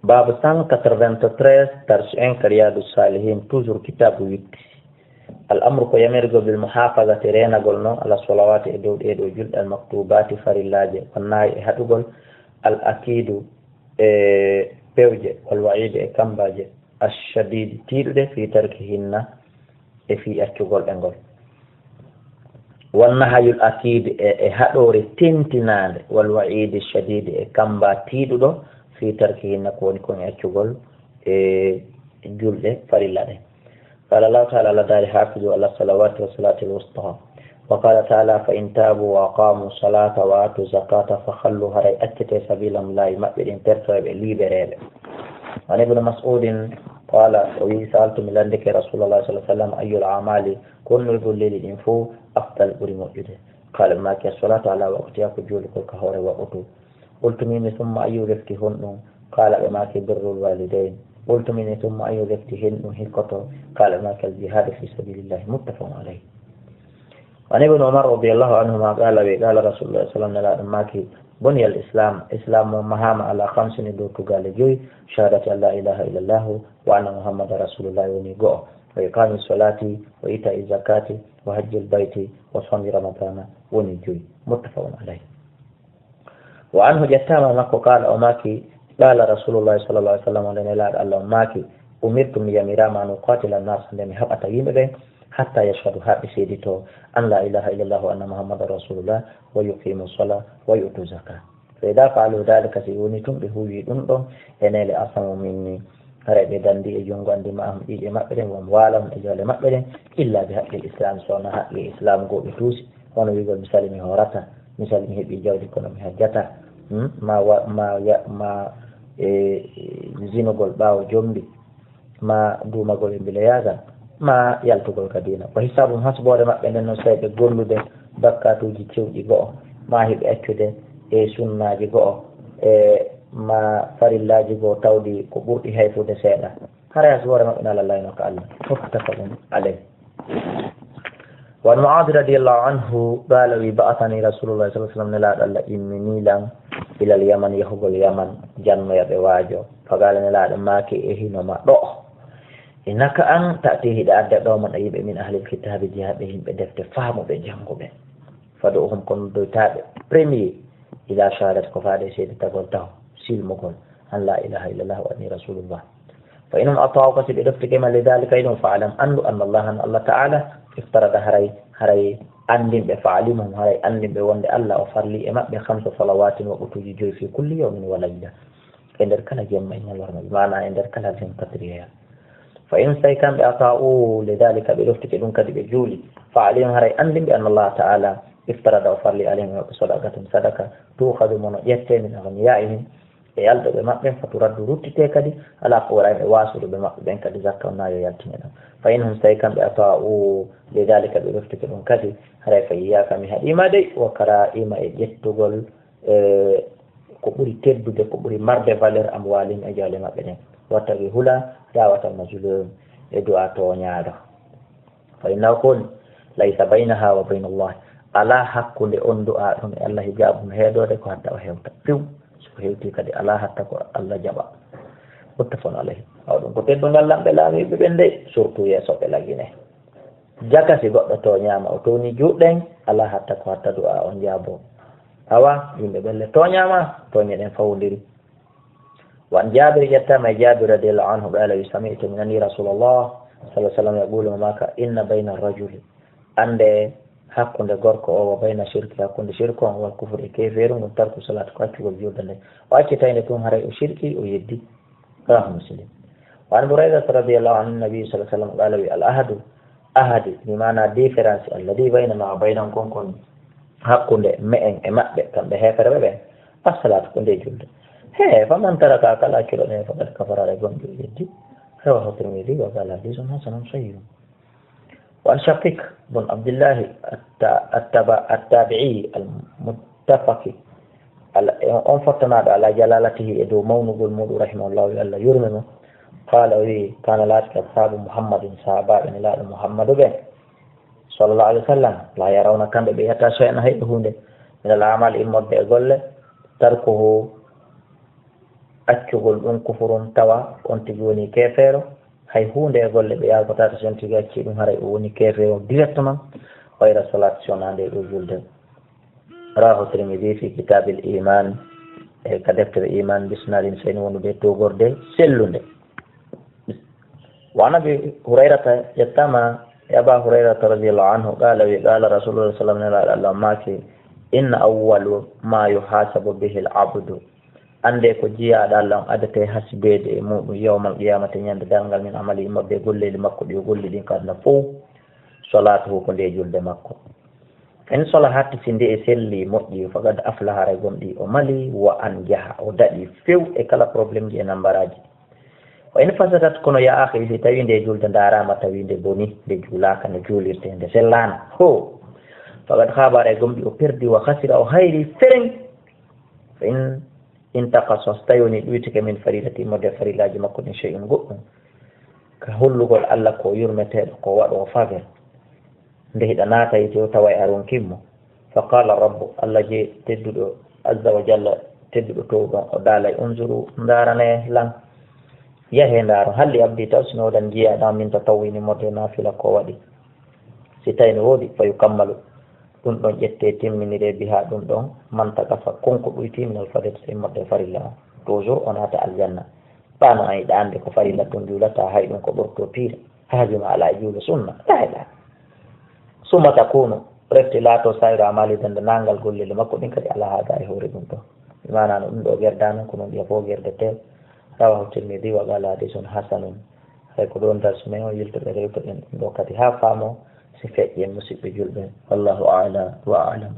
باب 193 درس 1 رياض الصالحين توجور كتاب ويت الأمر كو يمرغ بالمحافظة رينا قلنا على الصلوات إدود جلد المكتوبات فرلاجة والنهي هدوغل الأكيد بيوجة والوعيد كمباجة الشديد تيرد في تركهن في أتوغل أنغل والنهي الأكيد هدور تنتنان والوعيد الشديد كمبا تيرد في تركهن كون أتوغل جلد فرلاجة. قال الله تعالى لدار حافظوا على الصلوات والصلاة الوسطى وقال تعالى فإن تابوا وأقاموا الصلاة وآتوا الزكاة فخلوا هري أتت سبيل الله مأبئ ترتب لي بريب. عن ابن مسعود قال وسألت من لندك رسول الله صلى الله عليه وسلم أي الأعمال كن يقول لي الإنفو أفضل أولي موجوده قال ما كي الصلاة على وقتها كجول كهور وقتو قلت مني ثم أي رفتهن قال بما كي بر الوالدين قلت مني ثم أي رفتهن هكته قال ما كالجهاد في سبيل الله متفق عليه. وعن ابن عمر رضي الله عنهما قال رسول الله صلى الله عليه وسلم بني الإسلام مهام على 5 ندوك قال جوي شهادة أن لا إله إلا الله وأن محمد رسول الله ونقوء وإقام الصلاة وإيتاء الزكاة وحج البيت وصوم رمضان ونجوي متفق عليه. وعنه جتاما مكو قال أماكي قال رسول الله صلى الله عليه وسلم ولنا الله أماكي أمرتم يميرا ما نقاتل الناس لم يحق أتيم حتى يشهدوا هذه سيدته أن لا إله إلا الله وأن محمد رسول الله ويقيموا الصلاة ويؤتوا الزكاة فإذا فعلوا ذلك سيونيتم بهوي دندم ينال أصم مني هرب دندي يجونغ عندي معهم إيجي مقبلين وموالهم إجال مقبلين إلا بحق الإسلام سونا حق الإسلام قو بتوس ونويقول مثال مهورتا مثال مهب إجاود كنا مهجتا ما زينو قول باو جنبي ما دوما قول بلياغا ma yaltugol kadina ko hisabum hasbore mabɓe nden noon sayɓe gollude bakkatuji cewɗi go'o ma heɓe accude e sunnaji go'o ma farillaji goo tawdi ko ɓurɗi hayfude seeɗa hara hasbore mabɓe no Allah no ko Allah hokkata ɗum alay. وعن معاذ رضي الله عنه قال بعثني رسول الله صلى الله عليه وسلم نلاɗo Allah immini lan ila اليمن yahugol yaman jannoyaɓe waajo faqala nelaɗo maake e hinoma ɗo إنك أن تأتيه إذا دوما أيب من أهل الكتاب جهابهم بدفت فهموا بجنبه فدوهم كن دوتاب بريمي إذا شهادت كفار سيد تقولته سيل مقول أن لا إله إلا الله وأني رسول الله فإنهم أطاعوا كسب إدفت كما لذلك إنهم فعلم أن الله تعالى افترض هري أنهم بفعلهم هري أنهم بوند الله وفرلي إما ب5 صلوات وأتوجي جوي في كل يوم وليلة إن دركنا جمع إن الله معنى إن دركنا جمع قدرية فإن سيكون بأطاعوا لذلك بلفتك دون كذب جولي فعليهم هري أنهم بأن الله تعالى افترض وفرلي عليهم صدقة تؤخذ من يتي من أغنيائهم يالد بمقبين فترد رتتي كدي على قولهم واصل بمقبين كدي زكا ونايو يالتين فإنهم سيكون بأطاعوا لذلك بلفتك دون كذب هري فإياك مهدي ما دي وكرائم يتغل كبري تدد كبري مرد فالر أموالهم أجال مقبين وتغي هلا دعوة المظلوم دعاء تونيادا فإنه قل ليس بينها وبين الله على حق لأن دعاء الله جابهم هيدو دكو حتى وهيوتا فيو سوهيوتي كدي على حتى الله جابا متفق عليه أولون كتير دون الله بلامي ببندي سورتو يسوك لغينه jaka si goɗɗo toñama o towni juɗɗen ala hatta ko hatta du'a on jaabo awa yimɓe ɓelle toñama toñeɗen fawodiri. وعن جابر يتم جابر رضي الله عنه قال سمعت من رسول الله صلى الله عليه وسلم يقول ماك إن بين الرجل عند حق لغرق وبين شرك حق شرك والكفر كفر وترك صلاة قاتل والجود له وأكتين تكون هري شركي ويدي رواه مسلم. وعن بريدة رضي الله عن النبي صلى الله عليه وسلم قال الأحد أحد بمعنى ديفرنس الذي بيننا وبينكم كن حق مئن إمأ كم بهفر بين الصلاة كن دي جود فمن ترك أكل كيلو فقد كفر على جنب يدي رواه الترمذي وقال حديث حسن صحيح. وعن شقيق بن عبد الله التابعي المتفق أنفتنا على جلالته إدو مونغ المود رحمه الله يلا يرمنه قال كان لا أصحاب محمد صحابة بن الله محمد بن صلى الله عليه وسلم لا يرون كان بيتا شيئا. من الأعمال إن مد يقول تركه ترك الصلاة على وقتها وإقام الصلاة وإيتاء الزكاة وحج البيت وصوم رمضان ونجوي متفق عليه. وعن ابن عمر رضي الله عنهما قال قال رسول الله صلى الله عليه وسلم لا يرون كان بيتا شيئا هيدهون من الأعمال إن مد يقول accugol ɗum kufurum tawa on tigi woni kefeero hay hunde e golle ɓe yalkotata son tigi acci ɗum haray o woni kefeero directement wayra salat sonande ɗo julde rahu Tirmidhi fi kitabil iman e ka deftere iman bisnadin seni wonude togorde sellunde وعن ابي هريره يتما ابا هريره رضي الله عنه قال قال رسول الله صلى الله عليه وسلم ان اول ما يحاسب به العبد ande ko jiyaɗo allah on adate hasibede e muɗum yawmal qiyamata ñande dalngal min amali mabɓe golleɗi makko ɗi o golli ɗin kadna fof salatuhu ko nde julde makko en sola hatti si nde e selli moƴƴi fagad aflahara gomɗi o mali wa an jaha o daɗi few e kala probléme ji e nambaraji o en fasadat kono ya akhi si tawi nde julde darama tawi nde boni nde juulaka no juulirte nde sellana ho fagad habara e gomɗi o perdi wa khasira o hayri fereng in taqasos tawi woni ɗuytike min faridati modde farillaji makko ɗin shay'un goɗɗum ka hollugol allah ko yurmeteɗo ko waɗo favel nde hiɗa naata yite o tawa e aron kimmo fa qala rabbu allah je tedduɗo azza wa jalla tedduɗo towɗon o daalay unzuru darane lan yahe ndaaro halli abdi taw sino wodan jiyaɗa min tatawwini modde nafila ko waɗi si tawi ne woodi fa yukammalu ɗum ɗon ƴette timminire biha ɗum ɗon mantaka fa konko ɗoyti minal farid so modde farilla o toujours o naata aljanna ɓano an yiɗa ande ko farilla tun juulata hay ɗum ko ɓurto piire haajuma ala e juulo sunna ɗaheɗa summa takunu refti laato sayro amali dande nangal gollele makko ɗin kadi ala haada e hoore ɗum ɗon manano ɗum ɗo gerdano ko noon ɗiya fof gerdete rawahu Tirmidhi wa qala hadithun hasanun hay ko ɗon darsu men o yiltoɓe rewtoɗen ɗum ɗo kadi ha faamo si feƴƴi en musidɓe julɓe wallahu a'la wa a'lam